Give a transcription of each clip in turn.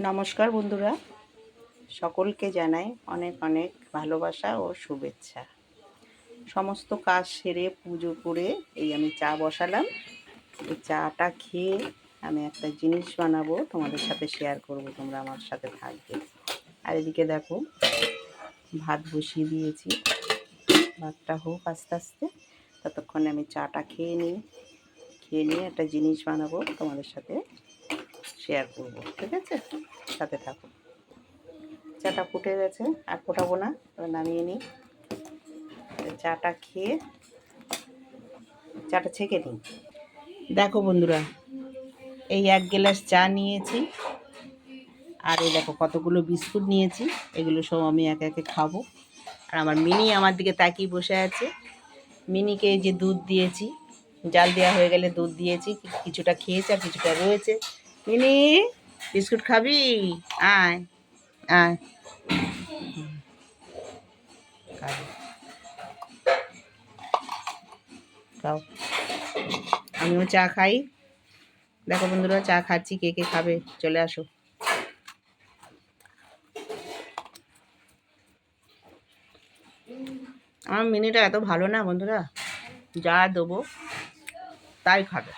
নমস্কার বন্ধুরা, সকলকে জানাই অনেক অনেক ভালোবাসা ও শুভেচ্ছা। সমস্ত কাজ সেরে পুজো করে এই আমি চা বসালাম। এই চাটা খেয়ে আমি একটা জিনিস বানাবো, তোমাদের সাথে শেয়ার করব, তোমরা আমার সাথে থাকবে। আর এদিকে দেখো, ভাত বসিয়ে দিয়েছি, ভাতটা হোক আস্তে আস্তে, ততক্ষণে আমি চাটা খেয়ে নিয়ে একটা জিনিস বানাবো, তোমাদের সাথে শেয়ার করব। ঠিক আছে, সাথে থাকো। চাটা ফুটে গেছে, আর ফোটাবো না, নামিয়ে নিই। চাটা খেয়ে চাটা ছেঁকে নিই। দেখো বন্ধুরা, এই 1 গ্লাস চা নিয়েছি, আর এই দেখো কতগুলো বিস্কুট নিয়েছি। এগুলো সব আমি একে একে খাবো। আর আমার মিনি আমার দিকে তাকিয়ে বসে আছে। মিনিকে এই যে দুধ দিয়েছি, জাল দেওয়া হয়ে গেলে দুধ দিয়েছি, কিছুটা খেয়েছে আর কিছুটা রয়েছে। মিনি, বিস্কুট খাবি? আয় আয়, খাও। আমিও চা খাই। দেখো বন্ধুরা, চা খাচ্ছি, কে কে খাবে চলে আসো। আমার মিনিটা এত ভালো না বন্ধুরা, যা দেবো তাই খাবে।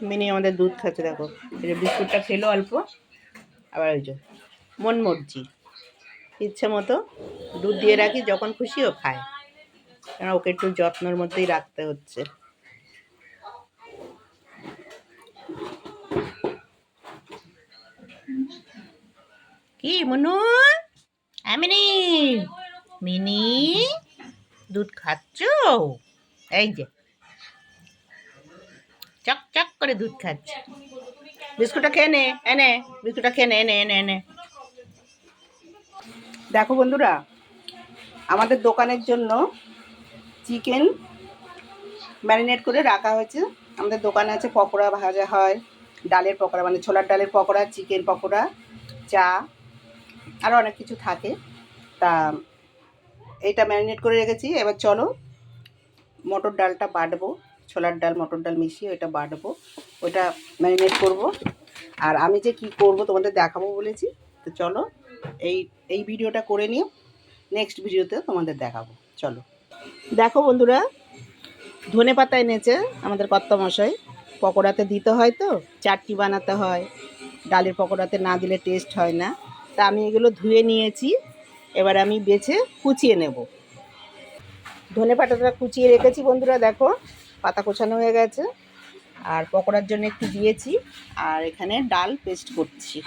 মিনি আমাদের দুধ খাচ্ছে, দেখো এই যে বিস্কুটটা খেলো অল্প, আবার ওই যে মন মর্জি ইচ্ছে মতো দুধ দিয়ে রাখি, যখন খুশি ও খায়, কারণ ওকে একটু যত্নের মধ্যেই রাখতে হচ্ছে। কি মনু, মিনি, মিনি দুধ খাচ্ছ? এই যে চক চক করে দুধ খাচ্ছে। বিস্কুটটা খেয়ে নে, এনে বিস্কুটটা খেয়ে নে, এনে এনে এনে। দেখো বন্ধুরা, আমাদের দোকানের জন্য চিকেন ম্যারিনেট করে রাখা হয়েছে। আমাদের দোকানে আছে পকোড়া ভাজা হয়, ডালের পকোড়া মানে ছোলার ডালের পকোড়া, চিকেন পকোড়া, চা, আরও অনেক কিছু থাকে। তা এইটা ম্যারিনেট করে রেখেছি। এবার চলো মটর ডালটা বাটবো, ছোলার ডাল মটর ডাল মিশিয়ে ওইটা বাটবো, ওইটা ম্যারিনেট করব। আর আমি যে কি করব তোমাদের দেখাবো বলেছি, তো চলো এই এই ভিডিওটা করে নিও, নেক্সট ভিডিওতে তোমাদের দেখাবো। চলো দেখো বন্ধুরা, ধনে পাতা এনেছে আমাদের কর্তামশাই। পকোড়াতে দিতে হয়, তো চাটনি বানাতে হয়, ডালের পকোড়াতে না দিলে টেস্ট হয় না। তা আমি এগুলো ধুয়ে নিয়েছি, এবার আমি বেছে কুচিয়ে নেব। ধনে পাতাটা কুচিয়ে রেখেছি বন্ধুরা, দেখো পাতা কোচানো হয়ে গেছে। আর পকোড়ার জন্য একটু দিয়েছি, আর এখানে ডাল পেস্ট করছি।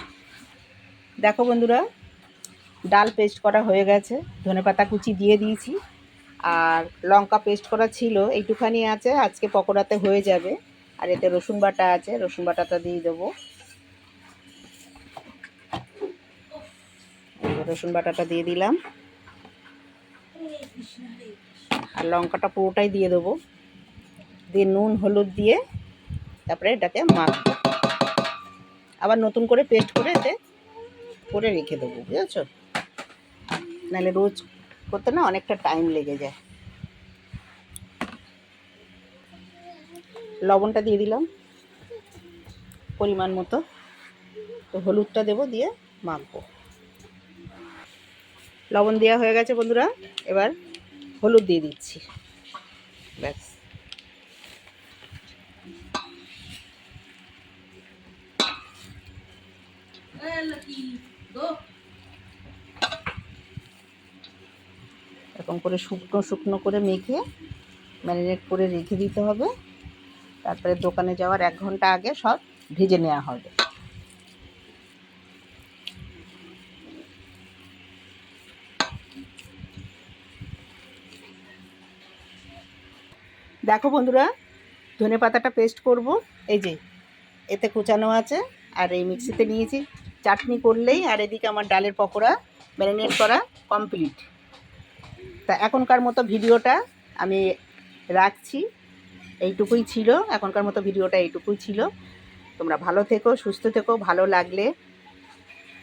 দেখো বন্ধুরা, ডাল পেস্ট করা হয়ে গেছে, ধনে পাতা কুচি দিয়ে দিয়েছি, আর লঙ্কা পেস্ট করা ছিল এইটুখানি আছে, আজকে পকোড়াতে হয়ে যাবে। আর এতে রসুন বাটা আছে, রসুন বাটাটা দিয়ে দেবো। রসুন বাটাটা দিয়ে দিলাম, আর লঙ্কাটা পুরোটাই দিয়ে দেবো, দিয়ে নুন হলুদ দিয়ে তারপরে এটাকে মাখবো। আবার নতুন করে পেস্ট করে এতে করে রেখে দেবো, বুঝেছো? নাহলে রোজ করতে না অনেকটা টাইম লেগে যায়। লবণটা দিয়ে দিলাম পরিমাণ মতো, তো হলুদটা দেবো, দিয়ে মাখবো। লবণ দেওয়া হয়ে গেছে বন্ধুরা, এবার হলুদ দিয়ে দিচ্ছি, ব্যাস। এরকম করে শুকনো শুকনো করে মেখে ম্যারিনেট করে রেখে দিতে হবে। তারপরে দোকানে যাওয়ার 1 ঘন্টা আগে সব ভেজে নেওয়া হবে। দেখো বন্ধুরা, ধনে পাতাটা পেস্ট করব, এই যে এতে কুচানো আছে, আর এই মিক্সিতে নিয়েছি। চাটনি করলেই, আর এদিকে আমার ডালের পকোড়া ম্যারিনেট করা কমপ্লিট। তা এখনকার মতো ভিডিওটা আমি রাখছি, এইটুকুই ছিল এখনকার মতো ভিডিওটা, এইটুকুই ছিল। তোমরা ভালো থেকো, সুস্থ থেকো, ভালো লাগলে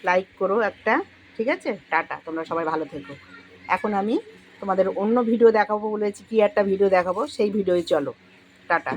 লাইক করো একটা, ঠিক আছে? টাটা, তোমরা সবাই ভালো থেকো। এখন আমি তোমাদের অন্য ভিডিও দেখাবো বলেছি, কি একটা ভিডিও দেখাবো, সেই ভিডিওই চলো। টাটা।